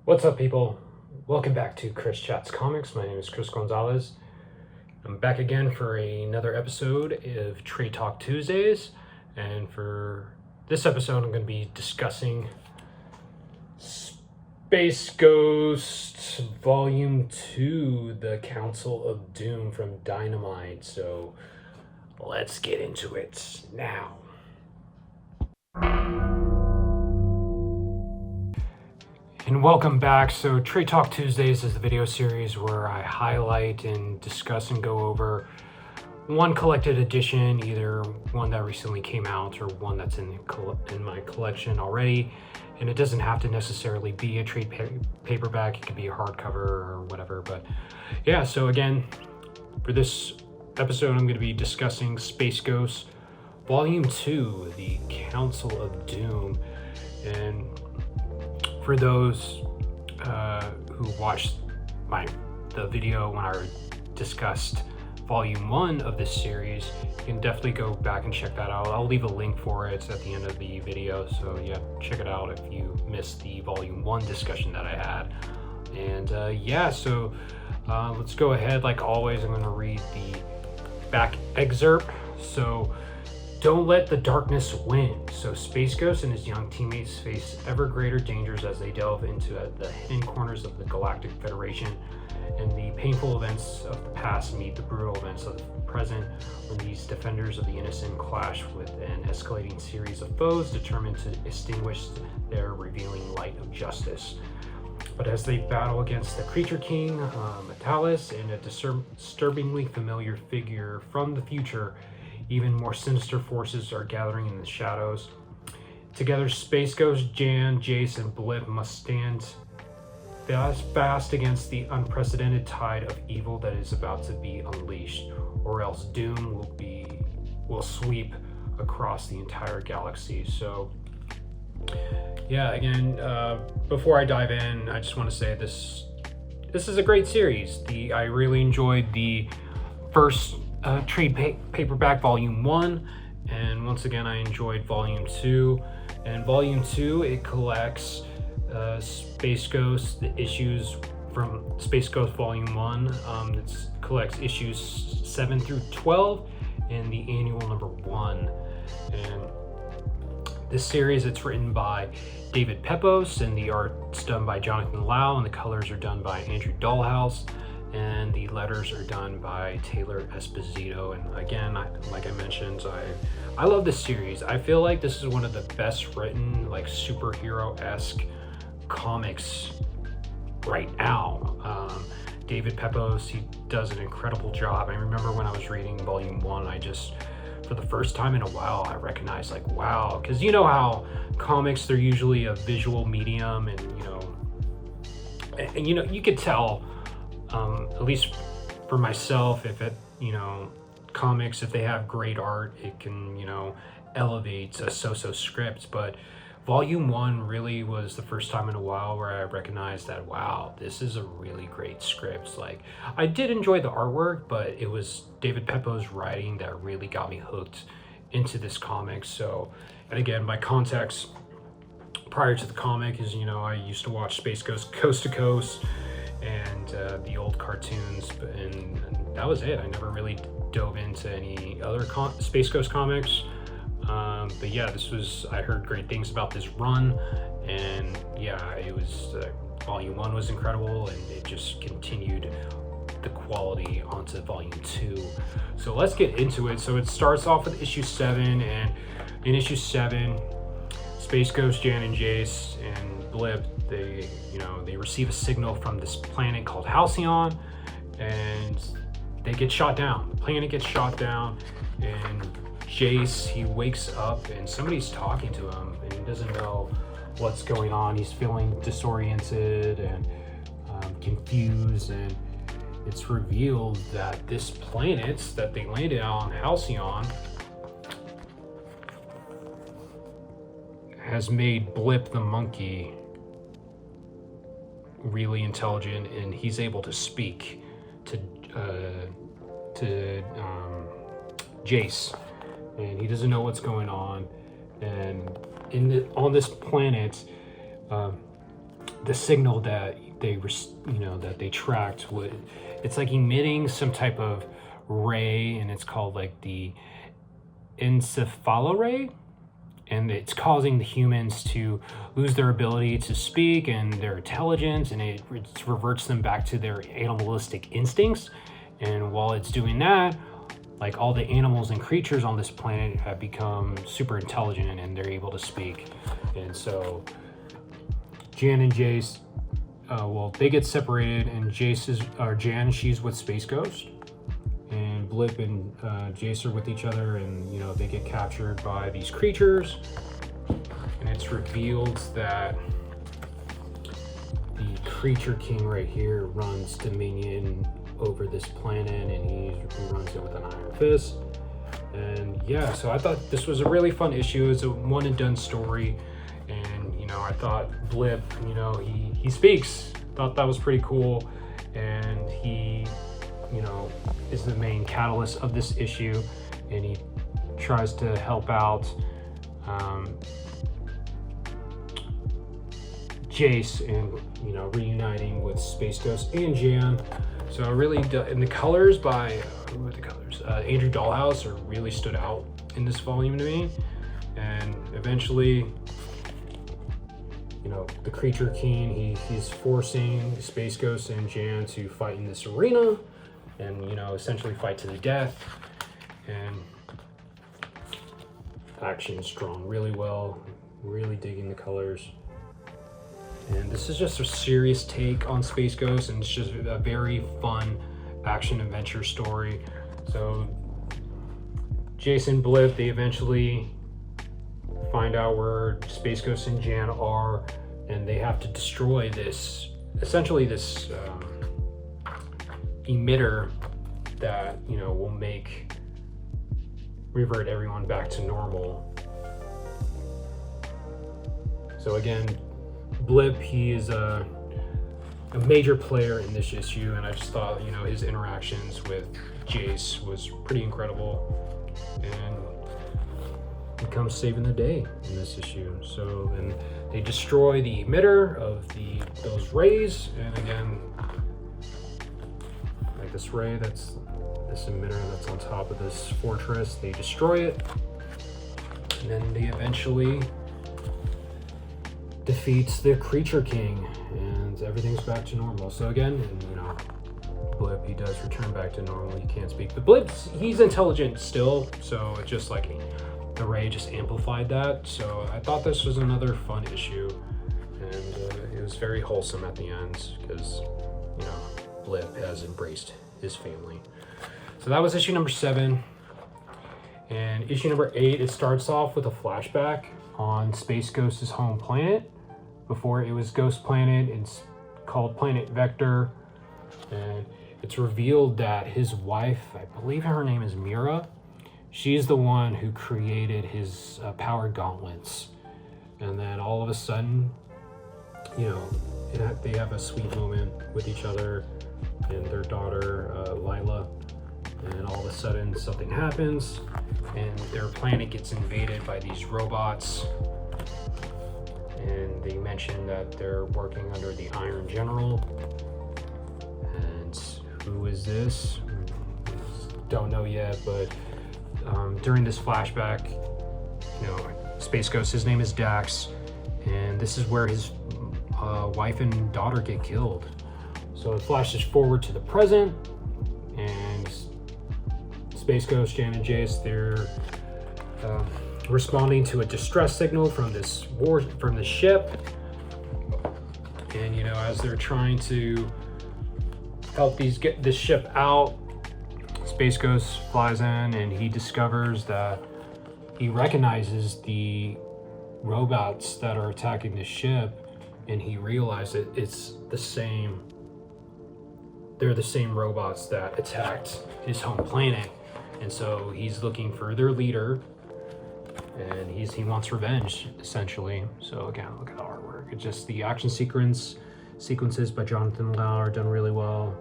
What's up, people? Welcome back to Chris Chats Comics. My name is Chris Gonzalez. I'm back again for another episode of Trade Talk Tuesdays, and for this episode I'm going to be discussing Space Ghost Volume 2, The Council of Doom from Dynamite. So let's get into it now. And welcome back. So Trade Talk Tuesdays is the video series where I highlight and discuss and go over one collected edition, either one that recently came out or one that's in my collection already. And it doesn't have to necessarily be a trade paperback. It could be a hardcover or whatever. But yeah, so again, for this episode, I'm going to be discussing Space Ghost Volume 2, The Council of Doom. And for those who watched the video when I discussed Volume 1 of this series, you can definitely go back and check that out. I'll leave a link for it at the end of the video, so yeah, check it out if you missed the Volume 1 discussion that I had. And yeah, so let's go ahead. Like always, I'm going to read the back excerpt. So, don't let the darkness win. So Space Ghost and his young teammates face ever greater dangers as they delve into the hidden corners of the Galactic Federation, and the painful events of the past meet the brutal events of the present, when these defenders of the innocent clash with an escalating series of foes determined to extinguish their revealing light of justice. But as they battle against the Creature King, Metalis, and a disturbingly familiar figure from the future, even more sinister forces are gathering in the shadows. Together, Space Ghost, Jan, Jace, and Blip must stand fast against the unprecedented tide of evil that is about to be unleashed, or else doom will sweep across the entire galaxy. So, yeah, again, before I dive in, I just want to say this is a great series. I really enjoyed the first trade paperback Volume 1, and once again I enjoyed Volume 2. And Volume 2, it collects Space Ghost, the issues from Space Ghost Volume 1. It collects issues 7 through 12 in the annual number 1. And this series, it's written by David Pepose, and the art's done by Jonathan Lau, and the colors are done by Andrew Dollhouse, and the letters are done by Taylor Esposito. And again, like I mentioned, I love this series. I feel like this is one of the best written, like, superhero-esque comics right now. David Pepose, he does an incredible job. I remember when I was reading Volume 1, for the first time in a while, I recognized, like, wow, because you know how comics, they're usually a visual medium, and you could tell, at least for myself, comics, if they have great art, it can, elevate a so-so script. But Volume 1 really was the first time in a while where I recognized that, wow, this is a really great script. Like, I did enjoy the artwork, but it was David Pepose writing that really got me hooked into this comic. So, and again, my context prior to the comic is, I used to watch Space Ghost Coast to Coast and the old cartoons, and that was it. I never really dove into any other Space Ghost comics. But yeah, I heard great things about this run, and yeah, it was, Volume 1 was incredible, and it just continued the quality onto Volume 2. So let's get into it. So it starts off with issue 7, and in issue 7, Space Ghost, Jan, and Jace, and Blip, they receive a signal from this planet called Halcyon, and they get shot down. The planet gets shot down, and Jace, he wakes up and somebody's talking to him, and he doesn't know what's going on. He's feeling disoriented and confused, and it's revealed that this planet that they landed on, Halcyon, has made Blip the monkey really intelligent, and he's able to speak to Jace, and he doesn't know what's going on. And on this planet, the signal that that they tracked it's like emitting some type of ray, and it's called like the encephaloray, and it's causing the humans to lose their ability to speak and their intelligence, and it reverts them back to their animalistic instincts. And while it's doing that, like all the animals and creatures on this planet have become super intelligent and they're able to speak. And so Jan and Jace, they get separated, and Jan, she's with Space Ghost, and Blip and Jace are with each other, and they get captured by these creatures. And it's revealed that the Creature King right here runs dominion over this planet, and he runs it with an iron fist. And yeah, so I thought this was a really fun issue. It's a one and done story, and I thought Blip, he speaks. Thought that was pretty cool, and he is the main catalyst of this issue, and he tries to help out Jace in reuniting with Space Ghost and Jan. So I really and the colors by who are the colors? Andrew Dahlhaus really stood out in this volume to me, and eventually the Creature King, he's forcing Space Ghost and Jan to fight in this arena, and essentially fight to the death. And action's drawn really well, really digging the colors. And this is just a serious take on Space Ghost, and it's just a very fun action adventure story. So Jason, Blip, they eventually find out where Space Ghost and Jan are, and they have to destroy this emitter that will revert everyone back to normal. So again, Blip, he is a major player in this issue, and I just thought his interactions with Jace was pretty incredible, and he comes saving the day in this issue. So, and they destroy the emitter of those rays, and again, like this ray, this emitter that's on top of this fortress, they destroy it, and then they eventually defeats the Creature King, and everything's back to normal. So again, Blip, he does return back to normal. He can't speak, but Blip, he's intelligent still, so it's just like the ray just amplified that. So I thought this was another fun issue, and it was very wholesome at the end, because Blip has embraced his family. So that was issue number 7. And issue number 8, it starts off with a flashback on Space Ghost's home planet. Before it was Ghost Planet, it's called Planet Vector, and it's revealed that his wife, I believe her name is Mira, she's the one who created his power gauntlets. And then all of a sudden, they have a sweet moment with each other and their daughter, Lila. And all of a sudden something happens, and their planet gets invaded by these robots. And they mention that they're working under the Iron General. And who is this? Don't know yet, but during this flashback, Space Ghost, his name is Dax, and this is where his wife and daughter get killed. So it flashes forward to the present, and Space Ghost, Jan, and Jace, they're responding to a distress signal from the ship. And as they're trying to help get this ship out, Space Ghost flies in, and he discovers that he recognizes the robots that are attacking the ship, and he realizes it's the same. They're the same robots that attacked his home planet, and so he's looking for their leader, and he wants revenge, essentially. So again, look at the artwork. It's just the action sequences by Jonathan Lau are done really well.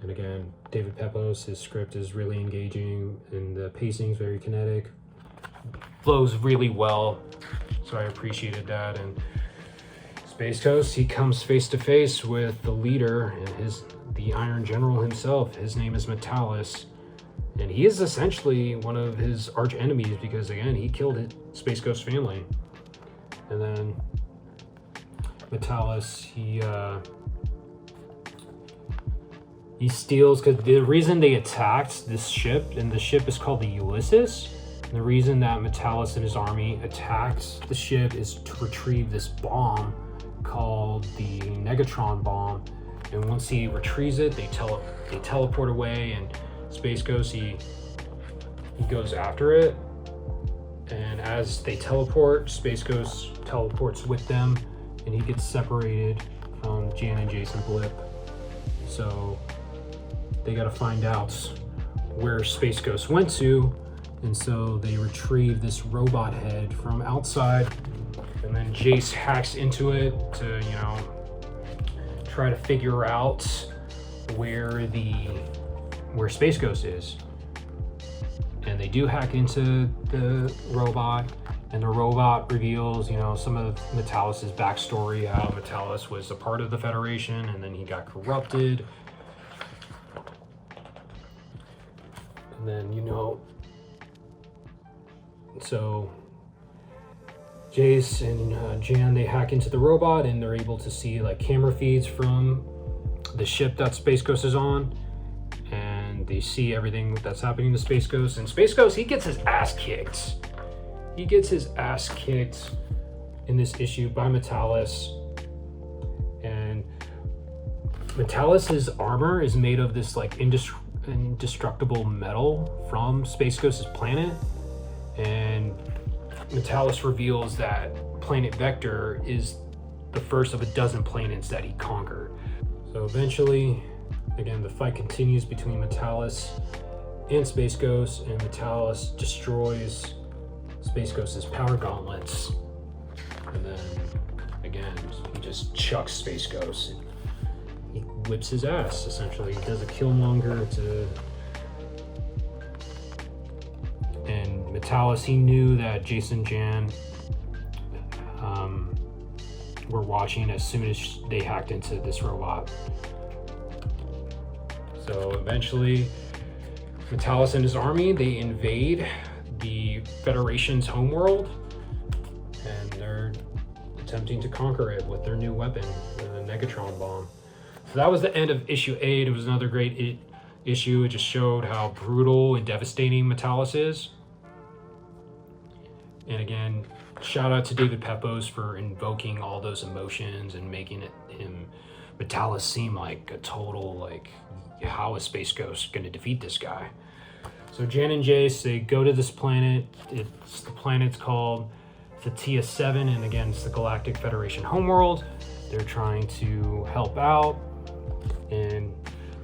And again, David Pepose, his script is really engaging, and the pacing is very kinetic. Flows really well, so I appreciated that. And Space Ghost, he comes face to face with the leader and the Iron General himself. His name is Metalis, and he is essentially one of his arch enemies because, again, he killed his Space Ghost family. And then Metalis, he steals, because the reason they attacked this ship, and the ship is called the Ulysses, and the reason that Metalis and his army attacked the ship is to retrieve this bomb called the Negatron bomb. And once he retrieves it, they teleport away, and Space Ghost, he goes after it. And as they teleport, Space Ghost teleports with them, and he gets separated from Jan and Jason Blip. So they got to find out where Space Ghost went to, and so they retrieve this robot head from outside, and then Jace hacks into it to, try to figure out where Space Ghost is. And they do hack into the robot, and the robot reveals, some of Metalis's backstory, how Metalis was a part of the Federation, and then he got corrupted. And then, so Jace and Jan, they hack into the robot, and they're able to see like camera feeds from the ship that Space Ghost is on, and they see everything that's happening to Space Ghost. And Space Ghost, he gets his ass kicked. He gets his ass kicked in this issue by Metalis. And Metalis's armor is made of this like indestructible metal from Space Ghost's planet. And Metalis reveals that Planet Vector is the first of a dozen planets that he conquered. So eventually, again, the fight continues between Metalis and Space Ghost, and Metalis destroys Space Ghost's power gauntlets. And then, again, he just chucks Space Ghost. He whips his ass, essentially. He does a Killmonger and Metalis, he knew that Jason Jan were watching as soon as they hacked into this robot. So eventually, Metalis and his army, they invade the Federation's homeworld, and they're attempting to conquer it with their new weapon, the Negatron bomb. So that was the end of issue 8. It was another great issue. It just showed how brutal and devastating Metalis is. And again, shout out to David Pepose for invoking all those emotions and making Metalis seem like a total, like, how is Space Ghost going to defeat this guy? So Jan and Jace, they go to this planet. The planet's called Thea 7, and again, it's the Galactic Federation homeworld. They're trying to help out. And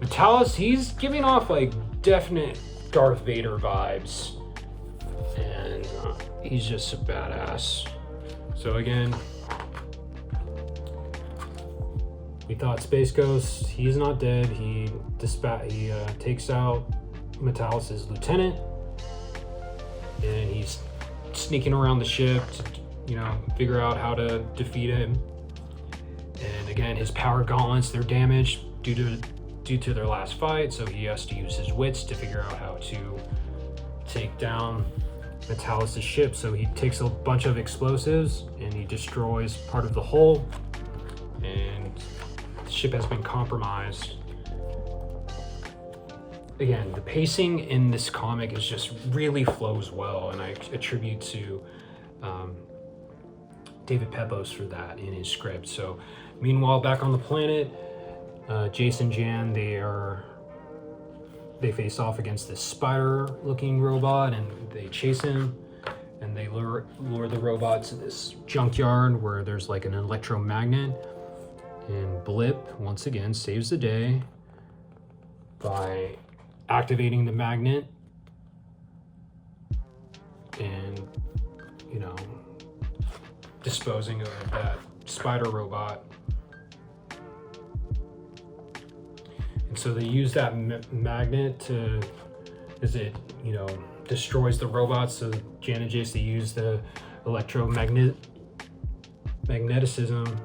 Metalis, he's giving off like definite Darth Vader vibes. And he's just a badass. So again, we thought Space Ghost, he's not dead. He takes out Metalis's lieutenant, and he's sneaking around the ship to, figure out how to defeat him. And again, his power gauntlets, they're damaged due to their last fight, so he has to use his wits to figure out how to take down Metalis's ship. So he takes a bunch of explosives and he destroys part of the hull, and the ship has been compromised. Again, the pacing in this comic is just really flows well, and I attribute to David Pepose for that in his script. So meanwhile, back on the planet, Jace and Jan, they face off against this spider-looking robot, and they chase him, and they lure the robot to this junkyard where there's like an electromagnet, and Blip once again saves the day by activating the magnet and, disposing of that spider robot. And so they use that magnet to, as it, destroys the robots. So Jan and Jace, they use the electromagnetism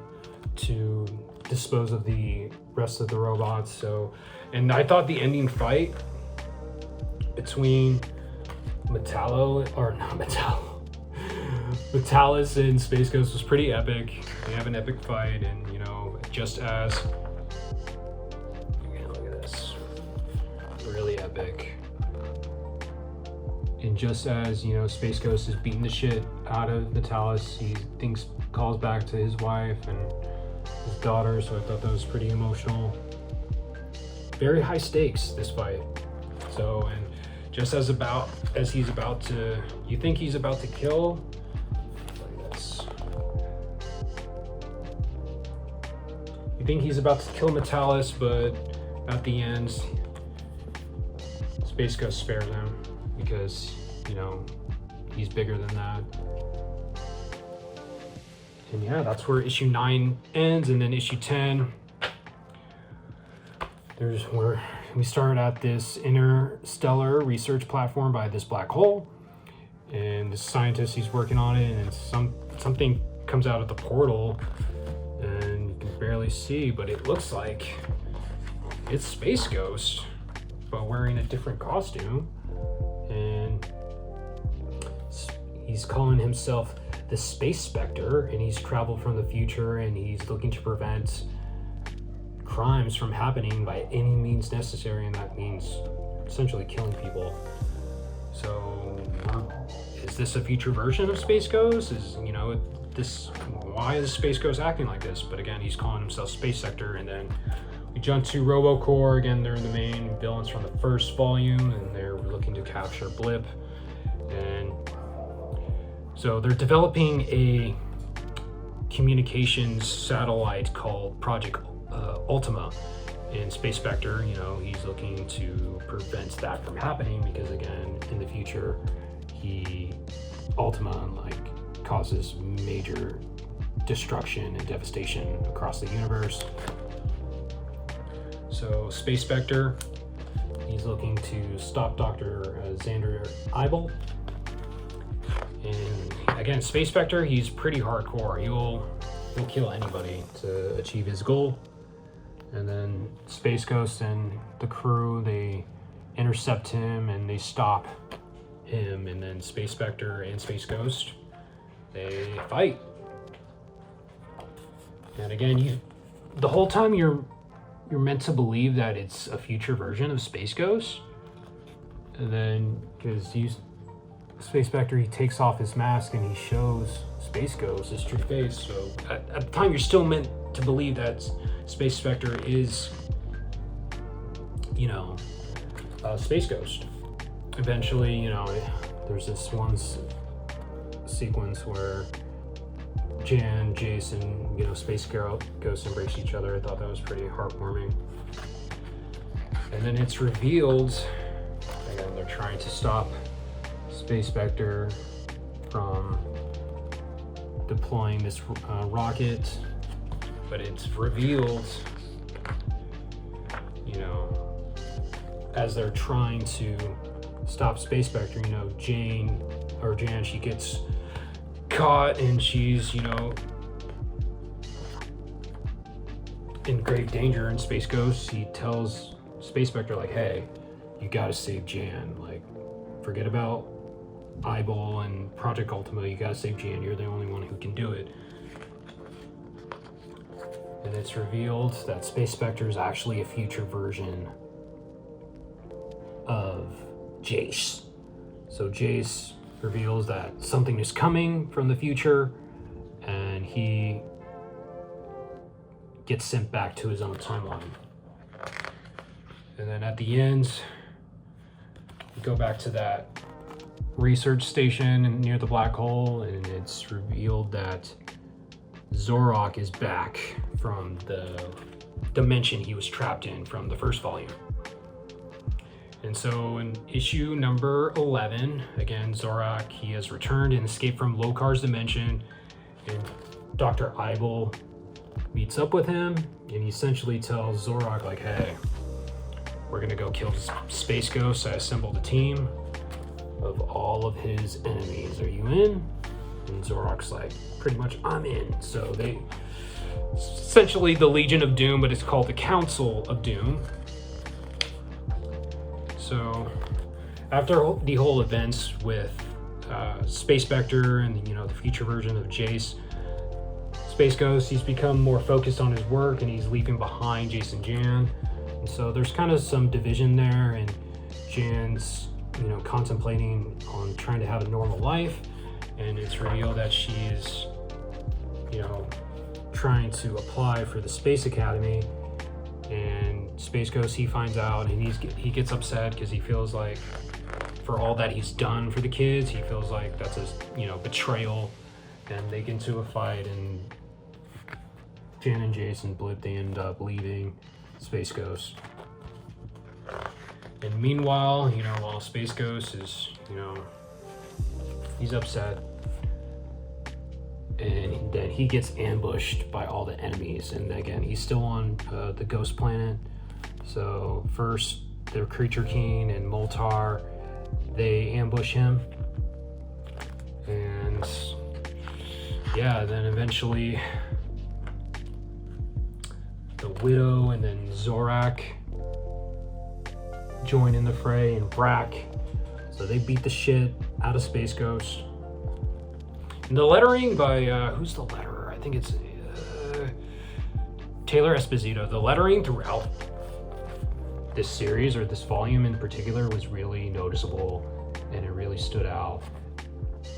to dispose of the rest of the robots. So, and I thought the ending fight between Metalis and Space Ghost was pretty epic. They have an epic fight, and you know, just as, look at this, really epic. And just as, you know, Space Ghost is beating the shit out of Metalis, he calls back to his wife and his daughter, so I thought that was pretty emotional. Very high stakes, this fight. So, and just as he's about to, you think he's about to kill, look at this. You think he's about to kill Metalis, but at the end, Space Ghost spares him because, you know, he's bigger than that. And yeah, that's where issue 9 ends, and then issue 10, there's where we start at this interstellar research platform by this black hole, and the scientist, he's working on it, and something comes out of the portal, and you can barely see, but it looks like it's Space Ghost, but wearing a different costume, and he's calling himself the Space Spectre, and he's traveled from the future, and he's looking to prevent crimes from happening by any means necessary, and that means essentially killing people. So is this a future version of Space Ghost? Why is Space Ghost acting like this? But again, he's calling himself Space Sector. And then we jump to RoboCorps. Again, they're the main villains from the first volume, and they're looking to capture Blip. And so they're developing a communications satellite called Project Ultima. And Space Spectre, you know, he's looking to prevent that from happening because, again, in the future, Ultima causes major destruction and devastation across the universe. So Space Spectre, he's looking to stop Dr. Xander Eibel. And again, Space Spectre, he's pretty hardcore. He'll kill anybody to achieve his goal. And then Space Ghost and the crew, they intercept him and they stop him. And then Space Spectre and Space Ghost, they fight. And again, the whole time you're meant to believe that it's a future version of Space Ghost. And then, because Space Spectre, he takes off his mask and he shows Space Ghost his true face. So at the time, you're still meant to believe that Space Spectre is, you know, Space Ghost. Eventually, you know, there's this one sequence where Jan, Jason, you know, Space Ghost embrace each other. I thought that was pretty heartwarming. And then it's revealed, again, they're trying to stop Space Spectre from deploying this rocket, but it's revealed, you know, as they're trying to stop Space Spectre, you know, Jan, she gets caught and she's, you know, in grave danger. And Space Ghost, he tells Space Spectre, like, hey, you gotta save Jan. Like, forget about Eibel and Project Ultima, you gotta save Jan. You're the only one who can do it. And it's revealed that Space Spectre is actually a future version of Jace. So Jace reveals that something is coming from the future, and he gets sent back to his own timeline. And then at the end, we go back to that research station near the black hole, and it's revealed that Zorak is back from the dimension he was trapped in from the first volume. And so in issue number 11, again, Zorak, he has returned and escaped from Lokar's dimension, and Dr. Eibel meets up with him, and he essentially tells Zorak, like, hey, we're gonna go kill Space Ghost. I assembled a team of all of his enemies. Are you in? And Zorak's like, pretty much, I'm in. So essentially the Legion of Doom, but it's called the Council of Doom. So after the whole events with Space Vector and the future version of Jace, Space Ghost, he's become more focused on his work and he's leaving behind Jace and Jan. And so there's kind of some division there, and Jan's contemplating on trying to have a normal life, and it's revealed that she's trying to apply for the Space Academy. And Space Ghost, he finds out and he gets upset because he feels like for all that he's done for the kids, he feels like that's a betrayal. And they get into a fight, and Jan and Jace and Blip, they end up leaving Space Ghost. And meanwhile, while Space Ghost is, he's upset, and then he gets ambushed by all the enemies. And again, he's still on the Ghost Planet. So first, the Creature King and Moltar, they ambush him. And yeah, then eventually the Widow and then Zorak join in the fray, and Brack. So they beat the shit out of Space Ghost. And the lettering by, who's the letterer? I think it's Taylor Esposito. The lettering throughout this series, or this volume in particular, was really noticeable, and it really stood out.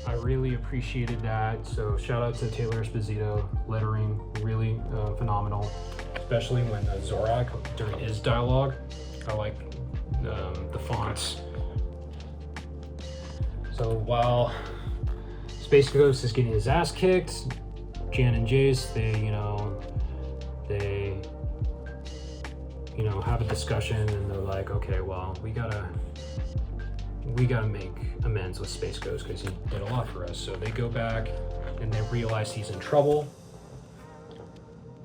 I really appreciated that. So shout out to Taylor Esposito. Lettering really phenomenal, especially when Zorak, during his dialogue, I like the fonts. So while Space Ghost is getting his ass kicked, Jan and Jace, they have a discussion, and they're like, okay, well, we gotta make amends with Space Ghost because he did a lot for us. So they go back and they realize he's in trouble,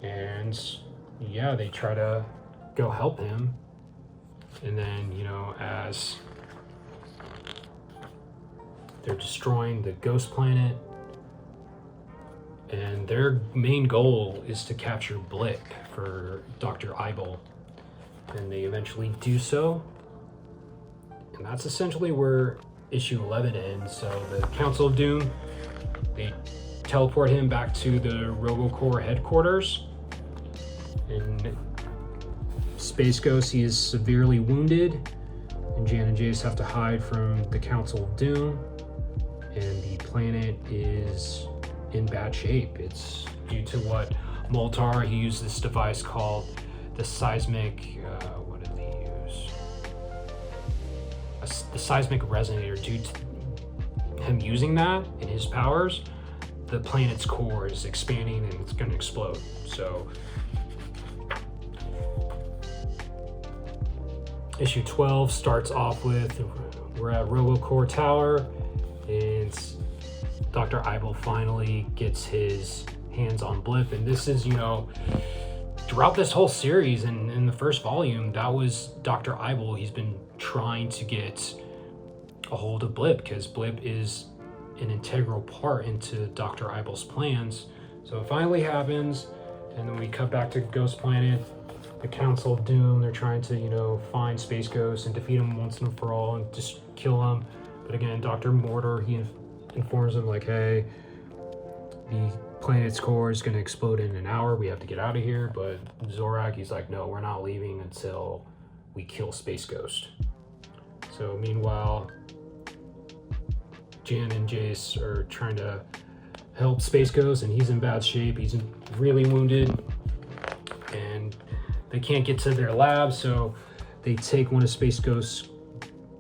and yeah, they try to go help him. And then as they're destroying the Ghost Planet, and their main goal is to capture Blip for Dr. Eibel, and they eventually do so. And that's essentially where issue 11 ends. So the Council of Doom, they teleport him back to the RoboCorps headquarters, and Space Ghost, he is severely wounded, and Jan and Jace have to hide from the Council of Doom, and the planet is in bad shape. It's due to what Moltar, he used this device called the seismic, what did they use? The seismic resonator. Due to him using that in his powers, the planet's core is expanding and it's going to explode. So issue 12 starts off with, we're at RoboCorps Tower, and Dr. Eibel finally gets his hands on Blip. And this is, throughout this whole series and in the first volume, that was Dr. Eibel. He's been trying to get a hold of Blip because Blip is an integral part into Dr. Eibel's plans. So it finally happens, and then we cut back to Ghost Planet. The Council of Doom, they're trying to, find Space Ghost and defeat him once and for all and just kill him. But again, Dr. Mortar, he informs them like, hey, the planet's core is going to explode in an hour. We have to get out of here. But Zorak, he's like, no, we're not leaving until we kill Space Ghost. So meanwhile, Jan and Jace are trying to help Space Ghost, and he's in bad shape. He's really wounded, and they can't get to their lab, so they take one of Space Ghost's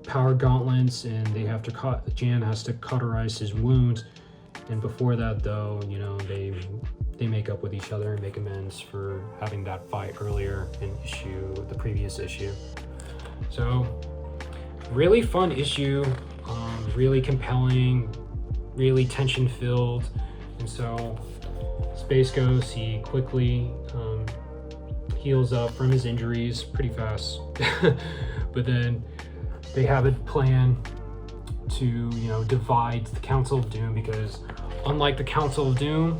power gauntlets, and they have to Jan has to cauterize his wounds. And before that, though, they make up with each other and make amends for having that fight earlier in the previous issue. So really fun issue, really compelling, really tension filled. And so Space Ghost, he quickly heals up from his injuries pretty fast. But then they have a plan to, divide the Council of Doom, because unlike the Council of Doom,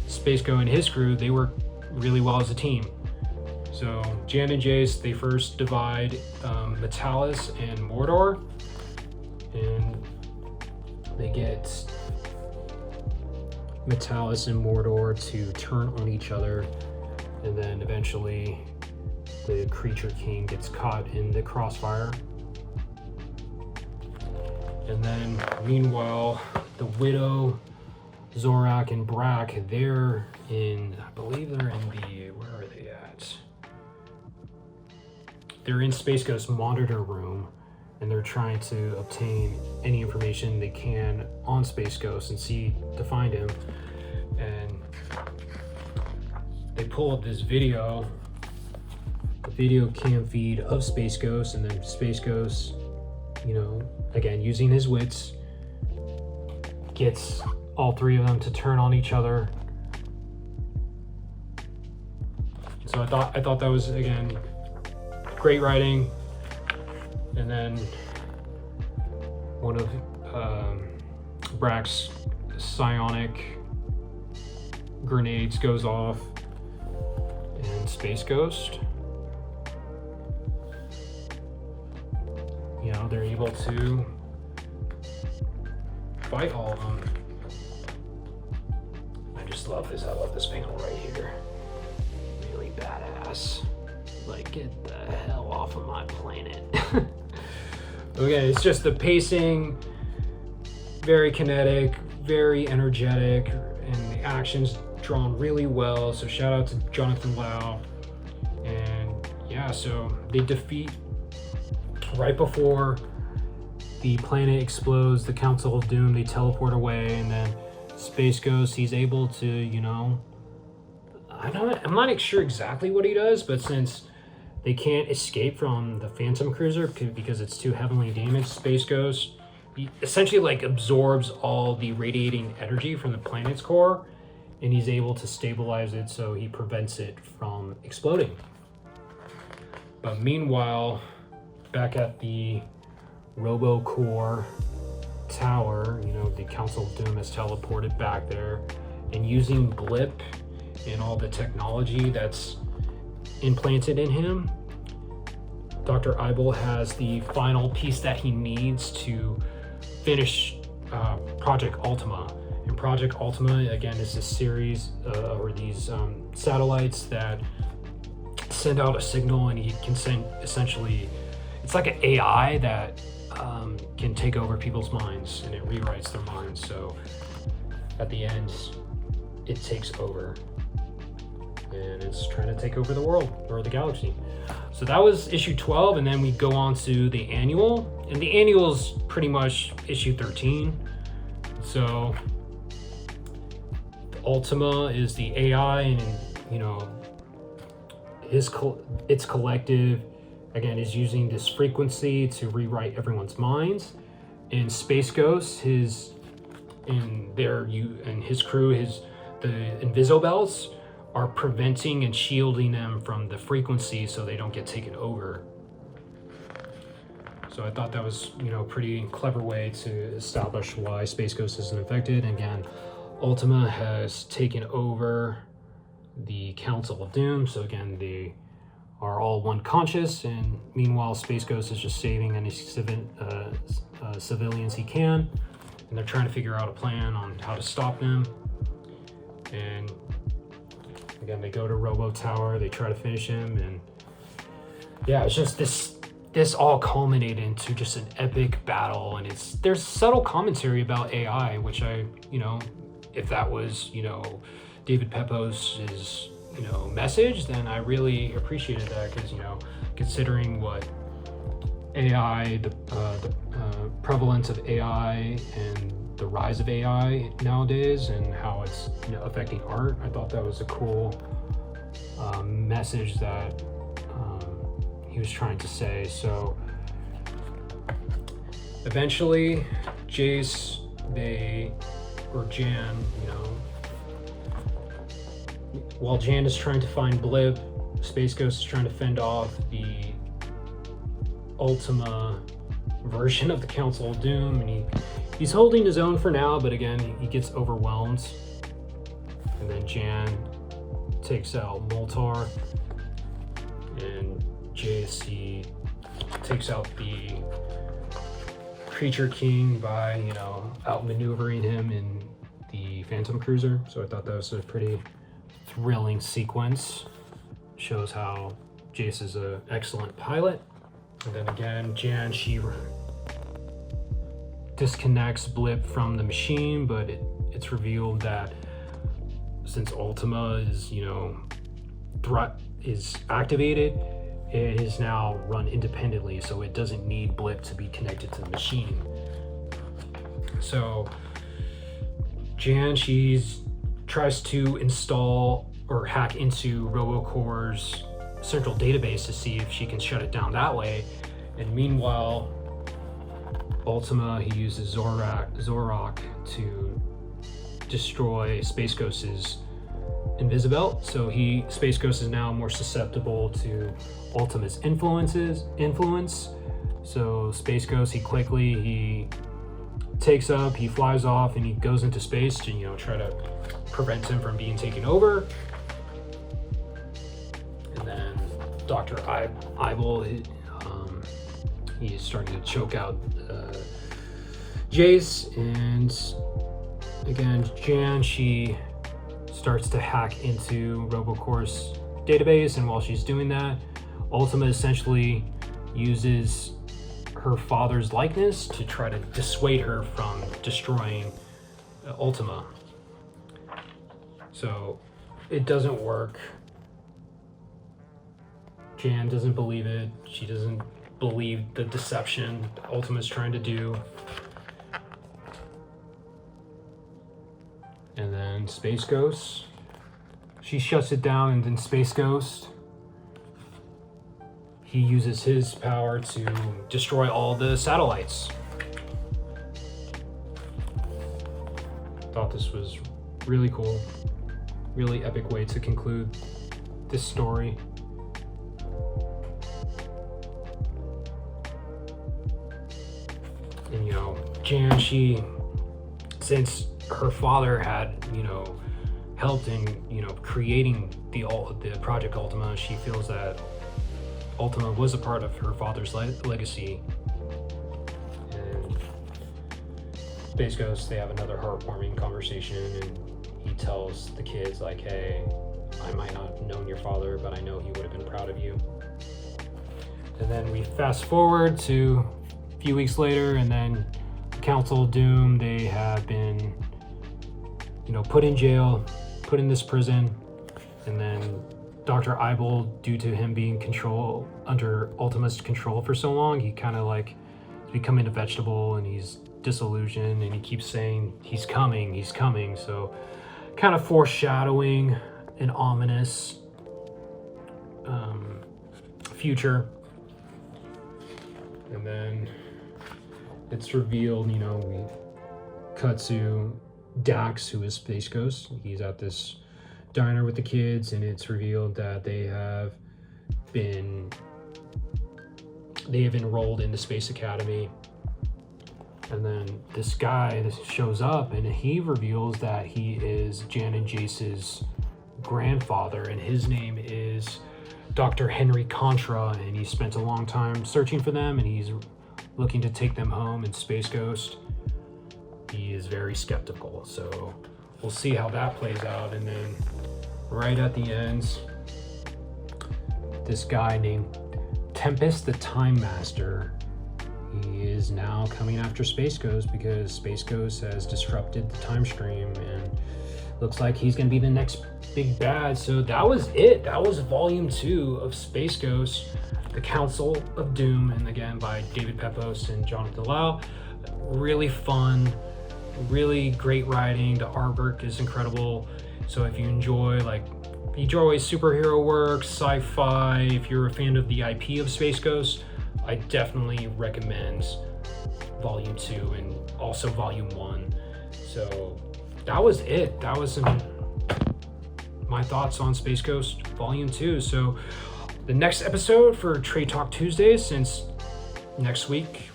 Space Ghost and his crew, they were really well as a team. So Jan and Jace, they first divide Metalis and Mordor, and they get Metalis and Mordor to turn on each other, and then eventually the Creature King gets caught in the crossfire. And then meanwhile, the Widow, Zorak, and Brack, they're in, I believe they're in the, where are they at? They're in Space Ghost's monitor room, and they're trying to obtain any information they can on Space Ghost and see to find him. And they pull up this video, a video cam feed of Space Ghost, and then Space Ghost, you know, again, using his wits, gets all three of them to turn on each other. So I thought that was, again, great writing. And then one of Brack's psionic grenades goes off, and Space Ghost, you know, they're able to fight all of them. I just love this. I love this panel right here. Really badass. Like, get the hell off of my planet. Okay, it's just the pacing, very kinetic, very energetic, and the action's drawn really well. So shout out to Jonathan Lau. And yeah, so they defeat, right before the planet explodes, the Council of Doom, they teleport away, and then Space Ghost, he's able to, you know, I'm not sure exactly what he does, but since they can't escape from the Phantom Cruiser because it's too heavily damaged, Space Ghost, he essentially like absorbs all the radiating energy from the planet's core, and he's able to stabilize it so he prevents it from exploding. But meanwhile, back at the RoboCore tower, you know, the Council of Doom has teleported back there, and using Blip and all the technology that's implanted in him, Dr. Eibel has the final piece that he needs to finish Project Ultima. And Project Ultima, again, is a series or these satellites that send out a signal, and he can send, essentially, it's like an AI that can take over people's minds, and it rewrites their minds. So at the end, it takes over, and it's trying to take over the world or the galaxy. So that was issue 12, and then we go on to the annual, and the annual is pretty much issue 13. So Ultima is the AI, and you know, its collective, again, is using this frequency to rewrite everyone's minds. And Space Ghost, his crew, the Invisobelts are preventing and shielding them from the frequency so they don't get taken over. So I thought that was, you know, a pretty clever way to establish why Space Ghost isn't infected. And again, Ultima has taken over the Council of Doom. So again, they are all one conscious, and meanwhile Space Ghost is just saving any civilians he can, and they're trying to figure out a plan on how to stop them. And again, they go to Robo Tower, they try to finish him, and yeah, it's just this all culminated into just an epic battle. And there's subtle commentary about AI, which I, you know, if that was, you know, David Pepose's, you know, message, then I really appreciated that, because, you know, considering what AI, the prevalence of AI and the rise of AI nowadays, and how it's, you know, affecting art, I thought that was a cool message that he was trying to say. So eventually, Jace, Jan, you know, while Jan is trying to find Blip, Space Ghost is trying to fend off the Ultima version of the Council of Doom, and he's holding his own for now, but again, he gets overwhelmed. And then Jan takes out Moltar, and JSC takes out the Creature King by, outmaneuvering him in the Phantom Cruiser. So I thought that was a pretty thrilling sequence. Shows how Jace is an excellent pilot. And then again, Jan, she disconnects Blip from the machine, but it's revealed that since Ultima is, is activated, it is now run independently, so it doesn't need Blip to be connected to the machine. So Jan, she tries to install or hack into RoboCore's central database to see if she can shut it down that way. And meanwhile, Ultima, he uses Zorak to destroy Space Ghost's Invisibelt. So Space Ghost is now more susceptible to Ultima's influence. So Space Ghost, he takes up, he flies off, and he goes into space to try to prevent him from being taken over. And then Dr. Eibel, he's starting to choke out Jace, and again, Jan, she starts to hack into RoboCore's database, and while she's doing that, Ultima essentially uses her father's likeness to try to dissuade her from destroying Ultima. So it doesn't work. Jan doesn't believe it. She doesn't believe the deception Ultima's trying to do. And then Space Ghost, she shuts it down, and then Space Ghost, he uses his power to destroy all the satellites. Thought this was really cool, really epic way to conclude this story. And Jan, since her father had helped in creating the Project Ultima, she feels that Ultima was a part of her father's legacy. And Space Ghost, they have another heartwarming conversation, and he tells the kids hey, I might not have known your father, but I know he would have been proud of you. And then we fast forward to a few weeks later, and then the Council of Doom, they have been put in jail, put in this prison, and then Dr. Eibel, due to him being under Ultima's control for so long, he kind of is becoming a vegetable, and he's disillusioned, and he keeps saying he's coming. So kind of foreshadowing an ominous future. And then it's revealed, we cut to Dax, who is Space Ghost. He's at this diner with the kids, and it's revealed that they have enrolled in the Space Academy. And then this guy shows up, and he reveals that he is Jan and Jace's grandfather, and his name is Dr. Henry Contra, and he spent a long time searching for them, and he's looking to take them home. And Space Ghost, he is very skeptical, so we'll see how that plays out. And then right at the end, this guy named Tempest the Time Master, he is now coming after Space Ghost because Space Ghost has disrupted the time stream, and looks like he's going to be the next big bad. So that was it. That was volume 2 of Space Ghost, The Council of Doom, and again by David Pepose and Jonathan Lau. Really fun, really great writing. The artwork is incredible. So if you enjoy superhero work, sci-fi, if you're a fan of the IP of Space Ghost, I definitely recommend volume 2 and also volume 1. So that was it. That was my thoughts on Space Ghost volume 2. So the next episode for Trade Talk Tuesdays, since next week,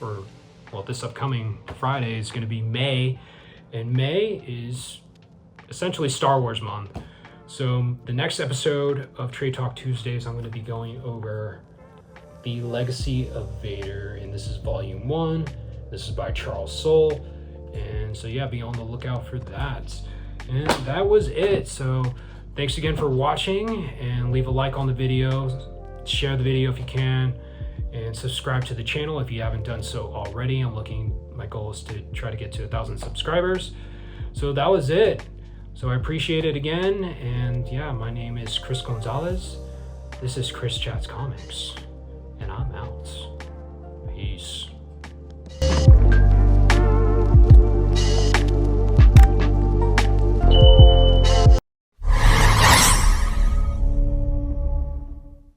this upcoming Friday, is going to be May, and May is essentially Star Wars month. So the next episode of Trade Talk Tuesdays, I'm going to be going over The Legacy of Vader, and this is volume 1. This is by Soule, and so yeah, be on the lookout for that. And that was it. So thanks again for watching, and leave a like on the video, share the video if you can, and subscribe to the channel if you haven't done so already. My goal is to try to get to 1,000 subscribers. So that was it. So I appreciate it again, and yeah, my name is Chris Gonzalez. This is Chris Chats Comics, and I'm out.